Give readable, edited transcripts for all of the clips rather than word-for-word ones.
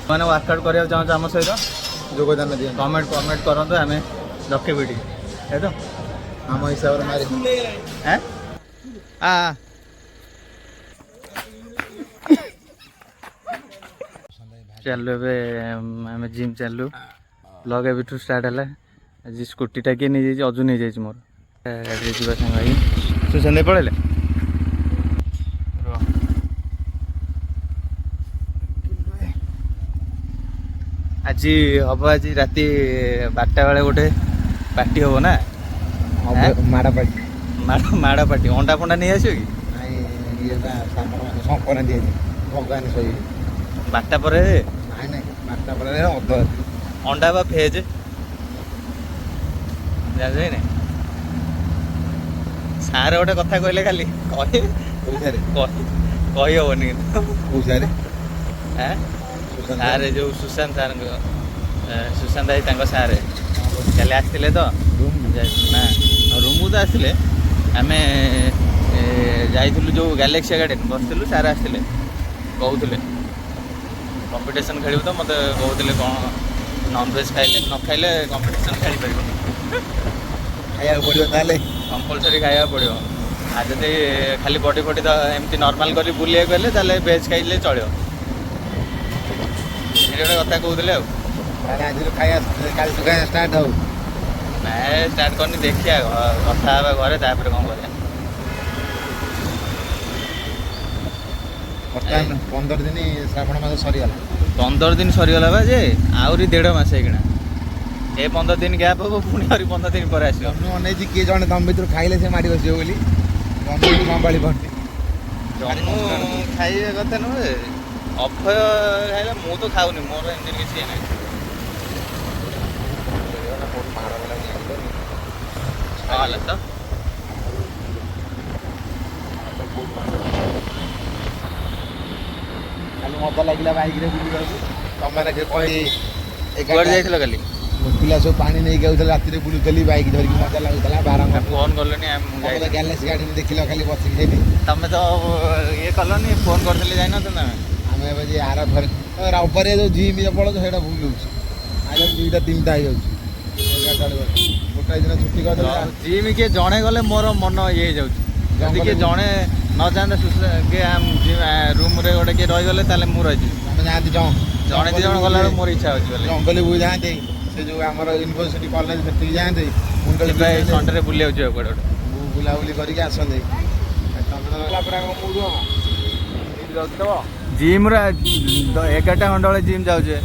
मैंने वर्कआउट करा चाहूँ आम सहित योगदान दिए कमेंट करते आम रखेबी है तो आम हिसाब से मारी चलु एम जिम चलु ब्लॉग एबी स्टार्ट है आज स्कूटीटा किए नहीं जाइए अजु नहीं जाइए मोर गाड़ी जा सांग भाई सुशांत पड़े आज हम आज राति 12टा बेले गोटे पार्टी हम ना माड़ा पार्टी माड़ पार्टी अंडा फंडा नहीं आसो कि संक्रांति भगवान सही 12टा पर अंडा बा भेज जाने ना सारे गोटे कथा कहले खाली कही हेनी सारे जो सुशांत सार सुशांत भाई सारे काली आसते तो ना रूम को तो आसते आम जाइलु जो गैलेक्सी गार्डन बसलु सारे आसते कहते कंपिटिशन खेल तो मत कहते कौन नॉनभेज खाइले न खाइले कंपिटिशन खेल पार कंपलसरी खाया पड़ो आज जब खाली बॉडी फडी तो एमती नॉर्मल कर बुलिया गले भेज खाइले चलो ये गोटे कथा कहते स्टार्ट हो ना स्टार्ट करनी देखिए कथा घरे तापर कौन कर 15 दिन श्रावण मास सरीगला 15 दिन सरीगला बा जे आहरी 1.5 मास होना ये 15 दिन गैप हम पुणी 15 दिन पर आस अनेजी किए जन तुम भर खाइले से मारी बस बोली संभाली पड़े जन्मू खाइबा कथा नुहे अभय खाइला मु तो खाऊनी मोर एमती किसी ना तो मत लगे बैक बुला तुम कल पिला सब पानी नहीं गए रात बुलूली बैक धरिक मजा लगुला बारह फोन कल गैलेक्सी गाड़ी देख खाली बस तुम तो ये कलनी फोन कर जाइन तुम आम आर रबार जो जिम पड़ो से भूल हो आज 2टा 3टा हो गोटाए दिन छुट्टी कर जिम किए जड़े गले मोर मन ये जदि किए जड़े न जाते रूम रे गोटे किए रहीगले मुझे जाती जड़े 2 जन गला मोर इच्छा हो जंगल बुई जाते से जो आम यूनिवर्सिटी कॉलेज से जाते संडे बुले कड़े बुलाबुली करके आसते जिम 11टा खंड बेले जिम जाऊे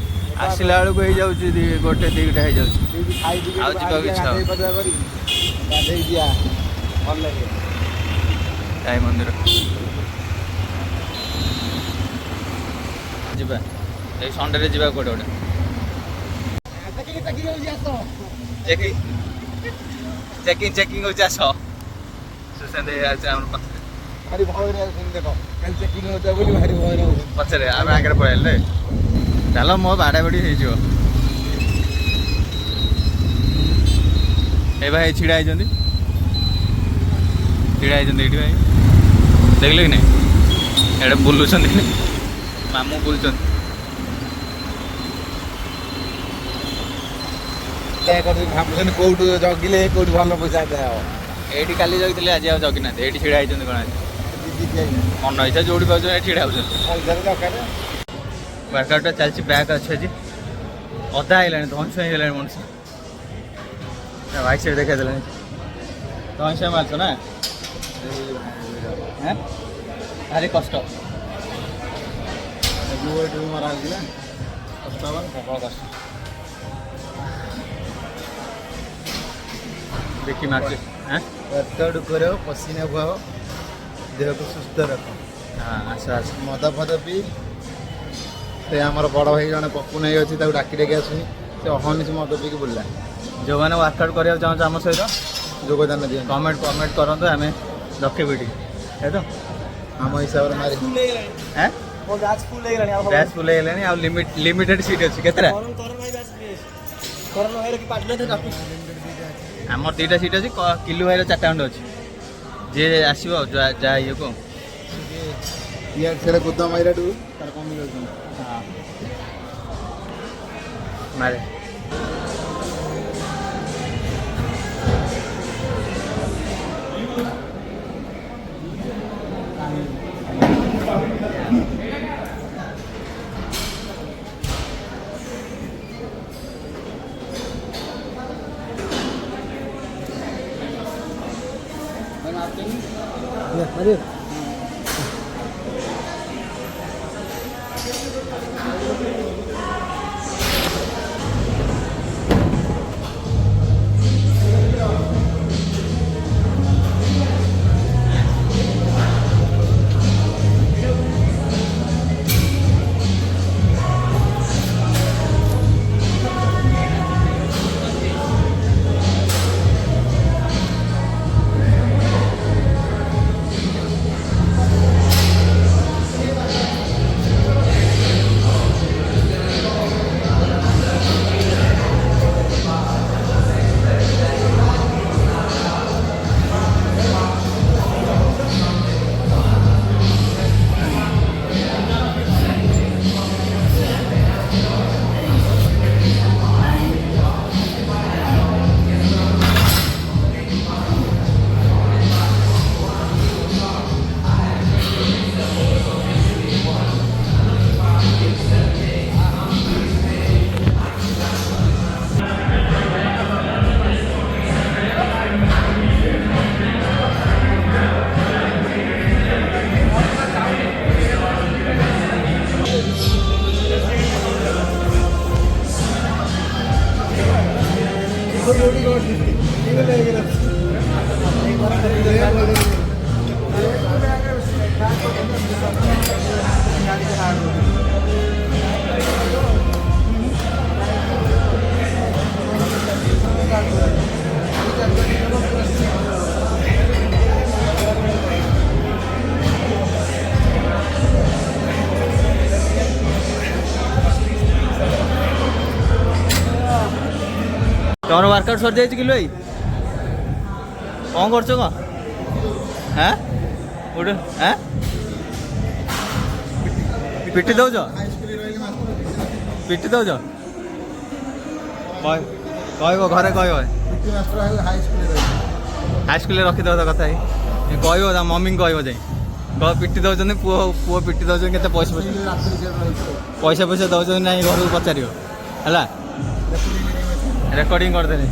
आसला बेलू हो जाऊे गोटे 2टा हो जाए मंदिर जा संडे जा कौटे गोटे चेकिंग चेकिंग हो आस सुशांत भारी भय देख चेकिंग होता भारी भय पचरे आम आगे पड़े चल मो बाड़ा बाड़ी हो भाई छिड़ा ये भाई देखल कि नहीं ये बुलूँ मामू बुलूँ भावुन कौट जगिले कौट भल पैसा ये काली जगी आज आ जगिना ये छिड़ा कौन मन इच्छा जो पाँच छिड़ा वर्कआउट चलती बैक अच्छे आज अधा है धनस है मनुष्य वाइट साइड देखा देला धनस मार्च ना भारी कष्ट मरा कष्ट प्रबल कष्ट देखी मार्च वर्कआउट करो पसीना बुआओ देह को सुस्थ रख हाँ आस आस मद फद पी से आम बड़ भाई जन पप्पू नहीं अच्छी डाकी डाकी आसुनी से अहनी से मद पीक बुला जो मैंने वर्कआउट करा चाहूँ आम सहित योगदान दिए कमेंट करते आम रखेबी है तो आम हिसाब से मारी बैच फुल है लिमिटेड सीट अच्छी के आमर 2टा सीट अच्छी किलू भाई 4टा खंड अच्छी जी आसो जा ये को ଇଆଡ଼େ ସିଆଡ଼େ ଗୋଦା ମାଇରାଠୁ ତାର କମି ଯାଉଛନ୍ତି। ହଁ ମାରେ अरे ତମର ୱାର୍କଆଉଟ୍ ସରିଯାଇଛି କିଲୋ ଭାଇ କ'ଣ କରୁଛ କ'ଣ ହାଁ ଗୋଟେ ହାଁ ପିଟି ଦେଉଛ ପିଟି ଦେଉଛ କହିବ ଘରେ କହିବ ହାଇସ୍କୁଲରେ ରଖିଦେବ ତ କଥା କହିବ ତା ମମିଙ୍କୁ କହିବ ଯାଇ କହ ପିଟି ଦେଉଛନ୍ତି ପୁଅ ପିଟି ଦେଉଛନ୍ତି କେତେ ପଇସା ଦେଉଛନ୍ତି ନାଇଁ ଘରକୁ ପଚାରିବ ହେଲା ରେକର୍ଡିଂ କରିଦେଲି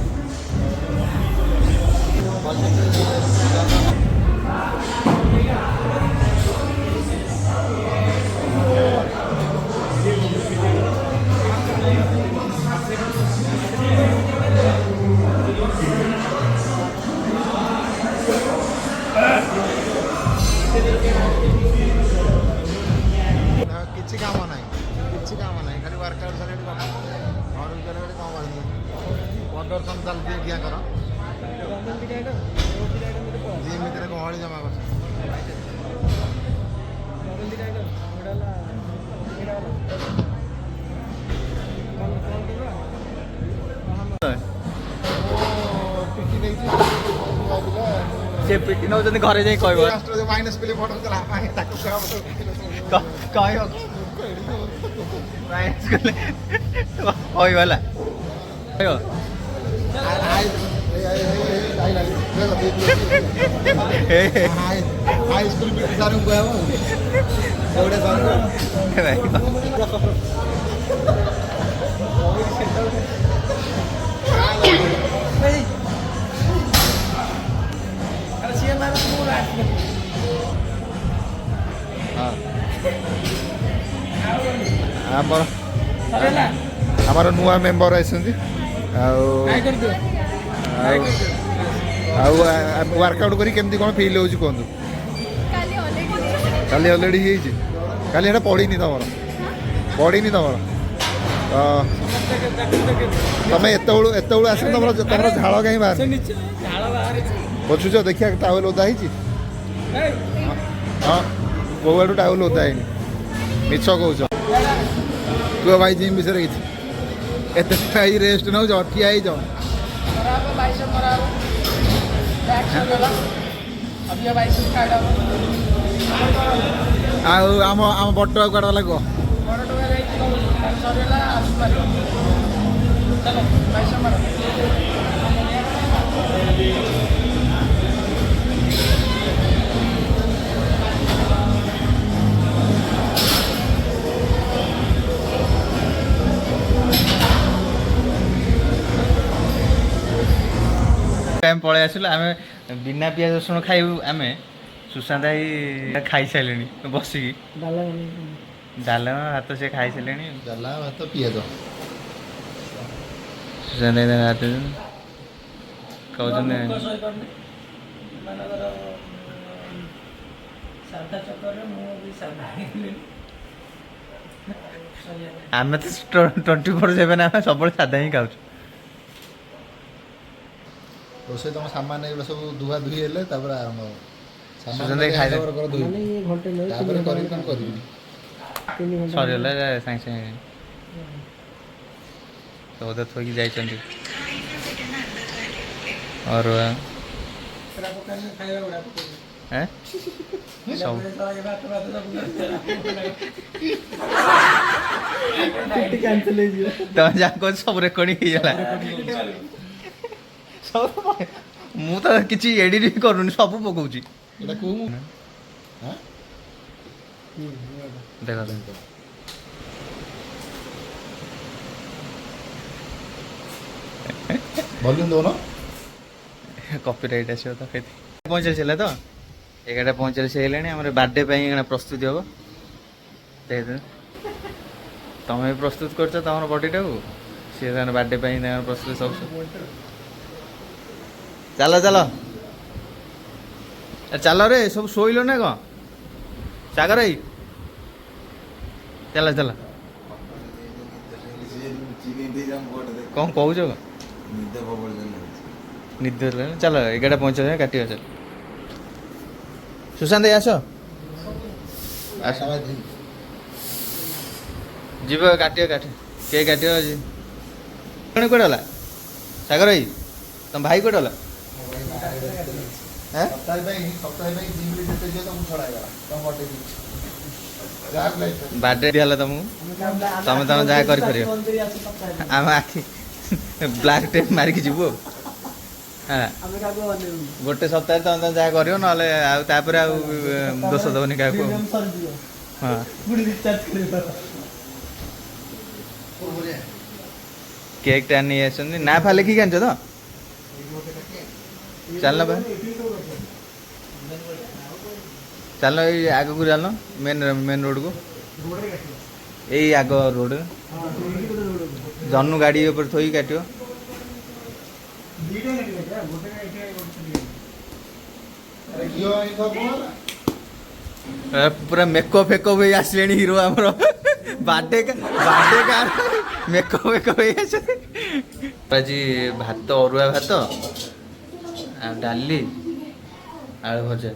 କିଛି କାମ ନାହିଁ ଖାଲି ୱାର୍କଆଉଟ୍ ଘରକୁ ଗଲେ ଗୋଟେ କ'ଣ ପ୍ରଦର୍ଶନ ଚାଲିଛି କିଆ କର ଜିମ୍ ଭିତରେ ଗହଳି ଜମା କରୁଛ ସେ ପିଟି ନେଉଛନ୍ତି ଘରେ ଯାଇ କହିବ ମାଇନସ୍ ପିଲି ଫଟୋ ତାକୁ କହିବ ହେଲା କହିବ हाई स्कूल में सारे को है वो एवढे सारे आमर नुआ मेंबर आइसंती वर्कआउट करी केमती कौन फील हो कहतु काली अलरेडी काली एटा पढ़ी तुम पढ़ी तुम तुम एत आस तुम झाड़ कहीं बाहर बचुच देखिए टावेल ओदा हाँ कौ आड़ू टावेल ओदा है मिछ कौच कह भाई जिम विषय कि रेस्ट नौ ठिया जाओ अब ये ଆଉ ଆମ ବଟ କୁଆଡ଼େ ଗଲା କୁହ? ଆମେ ପଳେଇ ଆସିଲୁ। ଆମେ ବିନା ପିଆଜ ରସୁଣ ଖାଇବୁ। ଆମେ ସୁଶାନ୍ତ ଭାଇ ଖାଇସାରିଲେଣି ବସିକି। ଡାଲମା ଭାତ ସେ ଖାଇସାରିଲେଣି। ଡାଲମା ଭାତ ପିଆଜ। ସୁଶାନ୍ତ ଭାଇ ଭାତ କହୁଛନ୍ତି ଆମେ ତ 24/7 ଆମେ ସବୁବେଳେ ସାଧା ହିଁ ଖାଉଛୁ। ରୋଷେଇ ତମ ସାମାନ ଏଗୁଡ଼ା ସବୁ ଧୁଆ ଧୁଇ ହେଲେ ତାପରେ ଆରମ୍ଭ ହେବ। ସୁଶାନ୍ତ ଭାଇ ଖାଇଲେ ତାପରେ କରିବି କଣ କରିବି ସରିଗଲା ସାଙ୍ଗେ ସାଙ୍ଗେ ସଉଦା ଥୋଇକି ଯାଇଛନ୍ତି। ଅରୁଆ ସବୁ ତମେ ଯାହା କହୁଛ ସବୁ ରେକର୍ଡିଂ ହେଇଗଲା। ମୁଁ ତ କିଛି ଏଡିଟ୍ ବି କରୁନି, ସବୁ ପକଉଛି। ଏଇଟା କୋଉ ଦେଖ ଭଲ୍ୟୁମ୍ ଦଉନ। କପିରାଇଟ୍ ଆସିବ ତ ସେଇଠି। 45 ହେଲା ତ 11:45 ହେଇଗଲାଣି। ଆମର ବାର୍ଥଡେ ପାଇଁ ଏଇନା ପ୍ରସ୍ତୁତି ହବ। ତମେ ବି ପ୍ରସ୍ତୁତ କରୁଛ ତମର ବଡିଟାକୁ, ସିଏ ତାଙ୍କର ବାର୍ଥଡେ ପାଇଁ ତାଙ୍କର ପ୍ରସ୍ତୁତି ସବୁ। ଚାଲ ଚାଲ ଚାଲ ରେ, ସବୁ ଶୋଇଲ ନା କ'ଣ? ସାଗର ଭାଇ ଚାଲ ଚାଲ। କ'ଣ କହୁଛ? ନିଦ ହେଲାଣି। ଚାଲ 11:45 କାଟିବା। ଚାଲ ସୁଶାନ୍ତ ଭାଇ ଆସ ଆସ ଯିବ କାଟିବ କେକ୍ କାଟିବ। କୁଆଡ଼େ ଗଲା ସାଗର ଭାଇ? ତମ ଭାଇ କୁଆଡ଼େ ଗଲା? ବାର୍ଥଡେ ଦିଆହେଲା ତମକୁ, ତମେ ଯାହା କରିପାରିବ। ଆମେ ଆଖି ବ୍ଲାକ୍ ଟେପ୍ ମାରିକି ଯିବୁ। ହଁ, ଗୋଟେ ସପ୍ତାହରେ ତମେ ଯାହା କରିବ, ନହେଲେ ଆଉ ତାପରେ ଆଉ ଦୋଷ ଦେବନି କାହାକୁ। ହଁ କେକ୍ ଟା ନେଇ ଆସିଛନ୍ତି। ନା ଫା ଲେଖିକି ଆଣିଛ ତ? ଚାଲ ଭାଇ ଚାଲ, ଏଇ ଆଗକୁ ଚାଲ, ମେନ୍ ରୋଡ଼କୁ। ଏଇ ଆଗ ରୋଡ଼ ଜନୁ ଗାଡ଼ି ଉପରେ ଥୋଇକି କାଟିବ। ପୁରା ମେକଅପ୍ ଫେକଅପ୍ ହେଇ ଆସିଲେଣି ହିରୋ ଆମର। ବାର୍ଥଡେ କାର୍ ମେକଅପ୍ ହେଇ ଆସିଛନ୍ତି। ଆଜି ଭାତ, ଅରୁଆ ଭାତ ଆଉ ଡାଲି, ଆଳୁ ଭଜା,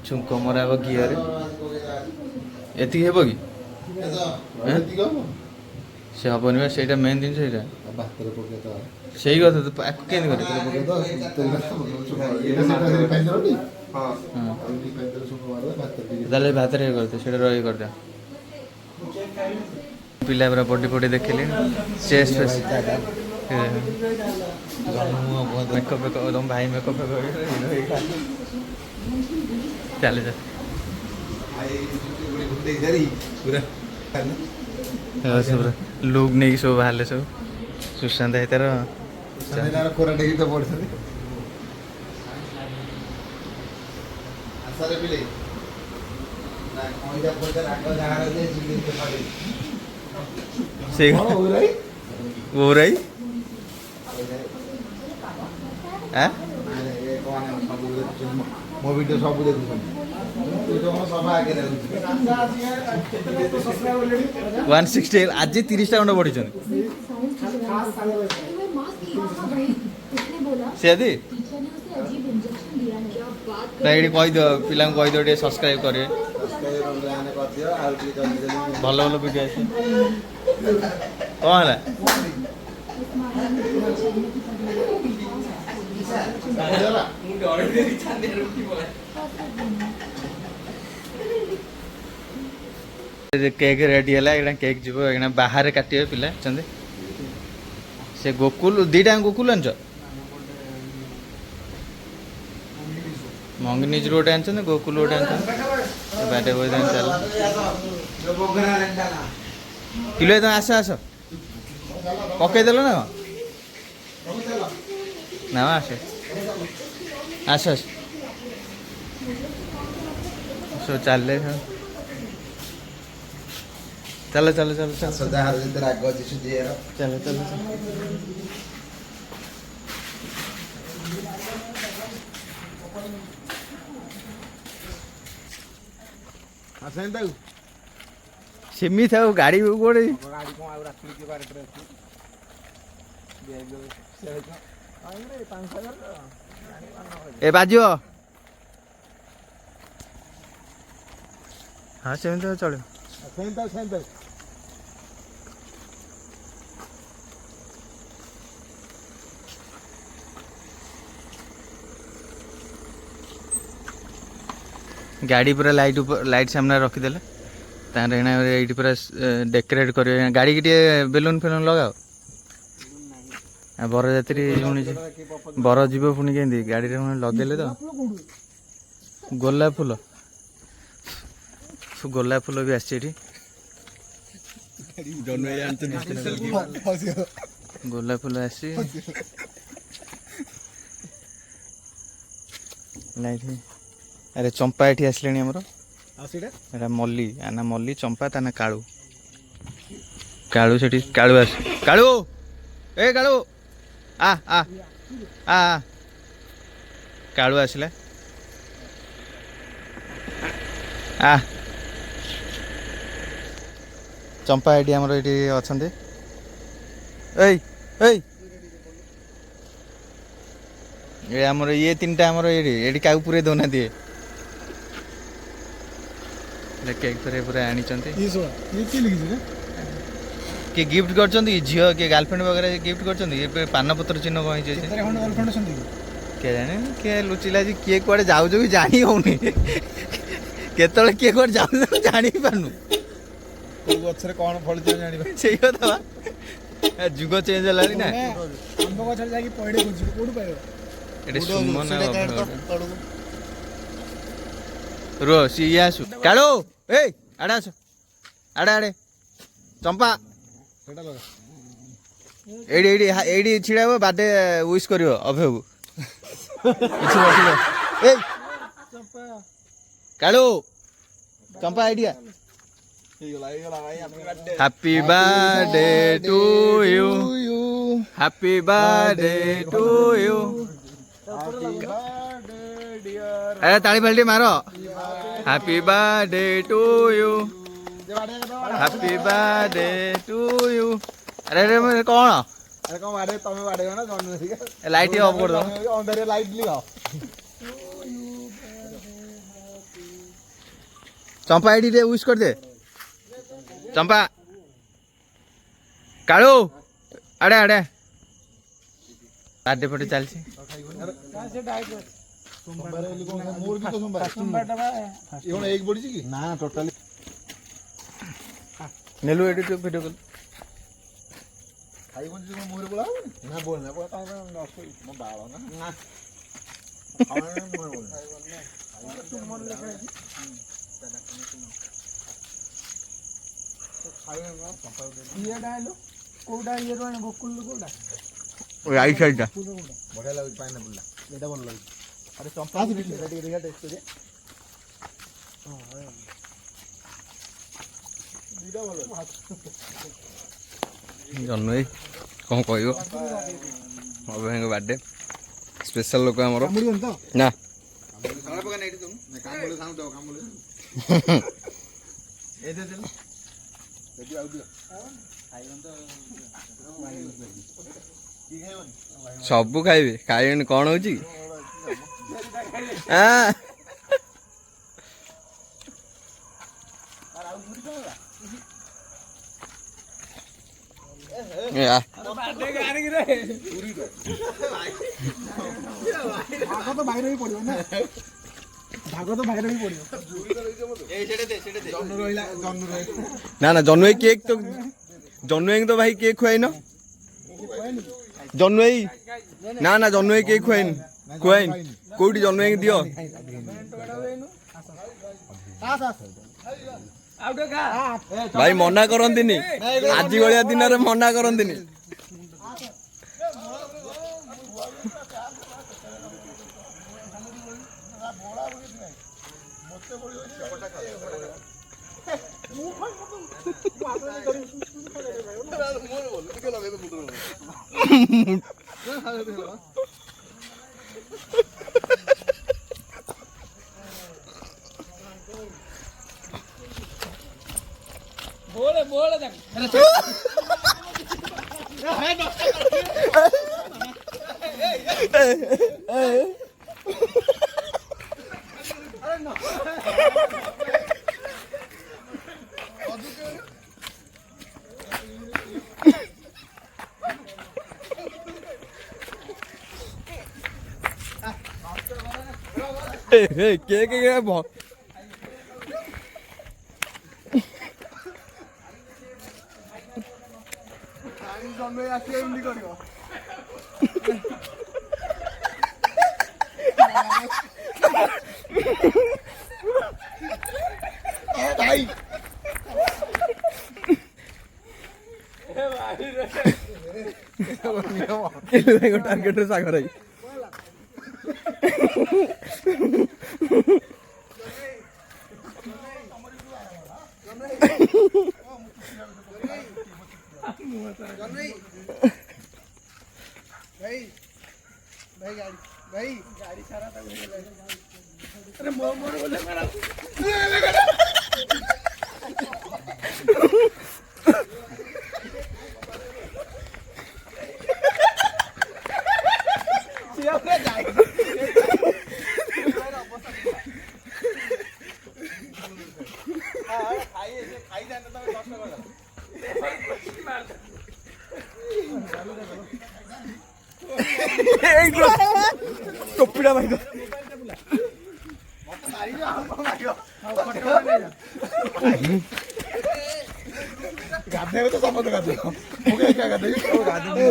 ଛୁଙ୍କ ମରା ହବ ଘିଅରେ। ଏତିକି ହେବ କି? ସେ ହବନି ବା, ସେଇଟା ମେନ୍ ଜିନିଷ। ସେଇଟା ସେଇ କଥା ତ କେମିତି କରିବ? ତାହେଲେ ଭାତରେ କରିଦିଅ, ସେଇଟା ରହି କରିଦିଅ। ପିଲା ପୁରା ବଡି ଫଡି ଦେଖିଲେ, ଚେଷ୍ଟ ମେକଅପ୍ ଫେକଅପ୍, ତମ ଭାଇ ମେକଅପ୍ ଫେକଅପ୍ ଚାଲେ ଚାଲେ। ପୁରା ଲୁକ୍ ନେଇକି ସବୁ ବାହାରିଲେ ସବୁ। ସୁଶାନ୍ତ ଭାଇ ତାର ସେ ଓରାଇ ମୋ ଭିଡ଼ିଓ ସବୁ ଦେଖୁଛନ୍ତି। 160 ଆଜି 30ଟା ଖଣ୍ଡେ ବଢ଼ିଛନ୍ତି। ସେ ଆଦି ଏଇଠି କହିଦିଅ, ପିଲାଙ୍କୁ କହିଦିଅ ଟିକେ ସବସ୍କ୍ରାଇବ୍ କରିବେ। ଭଲ ଭଲ ଭିଡ଼ିଓ ଅଛି। କ'ଣ ହେଲା? केक रेडी है केक जीव बाहर काटे पिला से गोकुल दीटा गोकुल आंच मंगनीज रोड आंच गोकुल रोड आंच बाटे बोई चल किलो तुम आस आस पकईदेल ना ना आस आस आस सब चल चलो चलो चलो चलो चलो चलो सेमी था गाड़ी गोड़े ए बाजो हाँ सेमी तो चलो गाड़ी पूरा लाइट सामने रखीदे ये पूरा डेकोरेट कर गाड़ी की बेलून फेलून लगाओ बरजात्री बर जीव पुणी के गाड़ी लगे तो गोलाप फूल भी आसी गोलाप फूल आसी लाइट अरे चंपा ये आसले आमर मल्ली आना मल्ली चंपा ताना कालू कालू से कालू आस कालू ए कालू आ आ आ कालू आसला आ चंपा ये आमर ये अच्छा ये आमर ये तीन टा आमर ये क्या पूरे दौना दिए केक पूरा आनी किए गिफ्ट कर झील किए गर्लफ्रेंड वगैरह गिफ्ट कर पान पत्र चिन्ह कहीं किए जाने किए लुचिला किए कड़े जाऊ भी जानी होनी केतले किए कड़े जाऊ जानी पारनु गछरे कौन फल से कथा जुग चेंज है ना रो सी आसु कालो ए आड़े आस आड़े आड़े चंपा एडी छिड़ा बार्डे विश कर अभय कालो Champa idea happy birthday to you happy birthday to you अरे ताली बाल्टी मारो happy birthday to you happy birthday to you अरे अरे मेरे कौन अरे कौन बाड़े तमे बाड़े ना जन्म लाइट ऑफ कर दो अंदर लाइट लियो चंपा आईडी रे विश कर दे चंपा कालू आड़े आड़े बर्थडे फोटो चलছি सोमवार एली कोन मोर भी तो सोमवार डबा ये कोन एक बड़ी की ना टोटली नेलु एडिट वीडियो कॉल खाई कोन जो मोर बोला ना बोलना को ता ना मो बाळ ना ना खाना मोर बोलना तुम मन लेके खाई ना ये डालो कोडा ये रो गोकुल कोडा ओ आई साइड दा बढ़िया लाग पाइनएप्पल एटा बोल लाग अरे चंपा रेडी रेडी टेस्ट करे हां दीदा बोल जन्म कौन कहब अभय बर्थडे स्पेशल लोक आमर ना सबू खाइबे खाइबे कौन हो ना ना जन्म केक तो जन्म तो भाई केक खुआइन जन्म ना ना जन्म केक खुआइन खुआइन कोटी जन्म दियो भाई मना करंतिनी आज भलिया दिन रे मना करंतिनी बोले बोले देख के टार्गेट रे सागर आई अरे मोर बोले मेरा टोपीड़ा भाई गाधे तो समझ गाधे मुझे क्या गाधे गाधे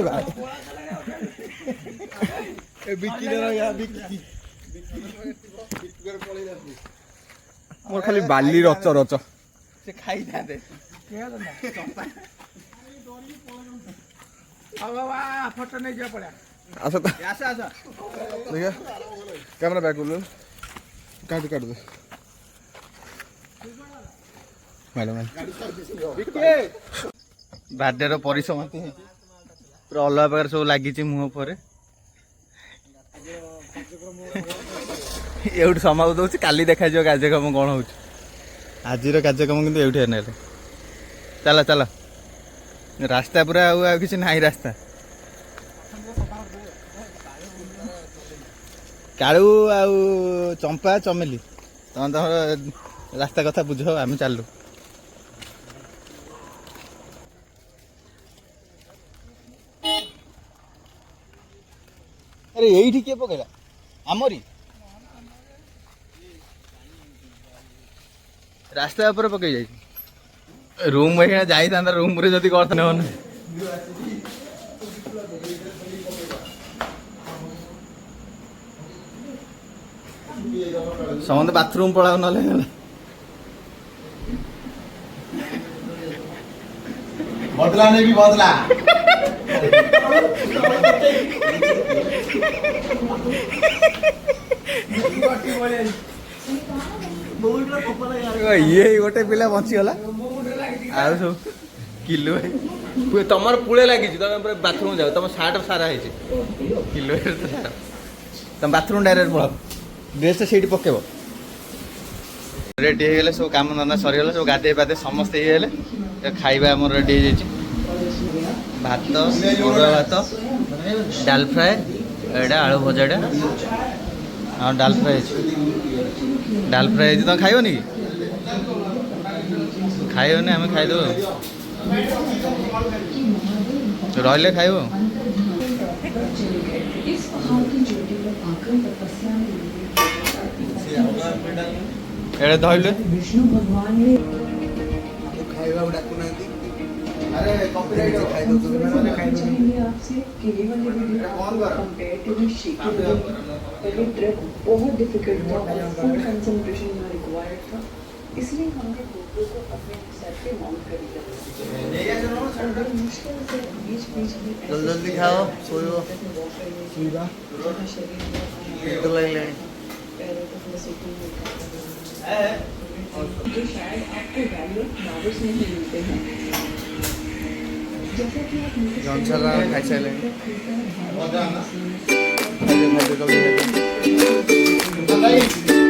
ए बिक्की ने या बिक्की मोर खाली बाली रच रच से खाई थाते बाबा फोटो नहीं जा पड़ा आस तो आसा आसा देखा कैमरा बैक कर लो काट काट दे मैडम बार्डे रो परिसमाप्ति पूरा अलग प्रकार सब लगी मुह पर एवढ समाप्त होची काली देखा जो कार्यक्रम कौन हो आज कार्यक्रम किंतु एवढे ने चल चल रास्ता पूरा किसी ना रास्ता कालू आउ चंपा चमेली तुम तो रास्ता कथा बुझ आम चलू अरे यही किए पकेला आमरी रास्ता ऊपर पकई जाई रूम भाई जाई था रूम रे जदी करत न समझ बाथरूम पड़ाओ ना बदला नहीं भी बदला ये गोटे पिला बचीगला आउ सब किलो तुम पुले लगी तुम बाथरूम जाओ तुम सार्ट सारा है किलो तुम बाथरूम डायरेक्ट पड़ा ड्रेस से पकेब रेडी हो सब कम धंदा सरीगला सब गाधे पाधे समस्ते ये खाଇବା आम रेडी हो भात अरुआ भात डाल फ्राए एटा आलू भजाटा हाँ डाल फ्राए डाल फ्राए तुम खाइबनी कि खाइबनी आम खाइदेव रही खाइब एड़े धइले विष्णु भगवान ने ଖାଇବାକୁ ଡାକୁନାହାନ୍ତି ଆରେ କପିରାଇଟ୍ ଖାଇ ଦଉଛନ୍ତି चाहेंगे आपसे कि ये वाली वीडियो कंपैरेटिवली शेकिंग पहले ट्रैक बहुत डिफिकल्ट था और फुल कंसंट्रेशन यहाँ रिक्वायर्ड था, इसलिए हमने GoPro को अपने सर पे माउंट कर दिया। अगर मुश्किल से बीच बीच में जल्दी खाओ, सोयो। ଶୋଇବା जहाँ शरीर में निद लागलाଣି पैरों को थोड़ा सुकून मिलता है जो शायद आपको वैल्यू नॉवेल्स में ही मिलते हैं। जैसा कि आप नोटिस जॉनसन करेंगे, खाइसाइलेଣି खरीदना है। ଖାଇଦେ ଖାଇଦେ ଜଲ୍ଦି ଖାଇଦେ।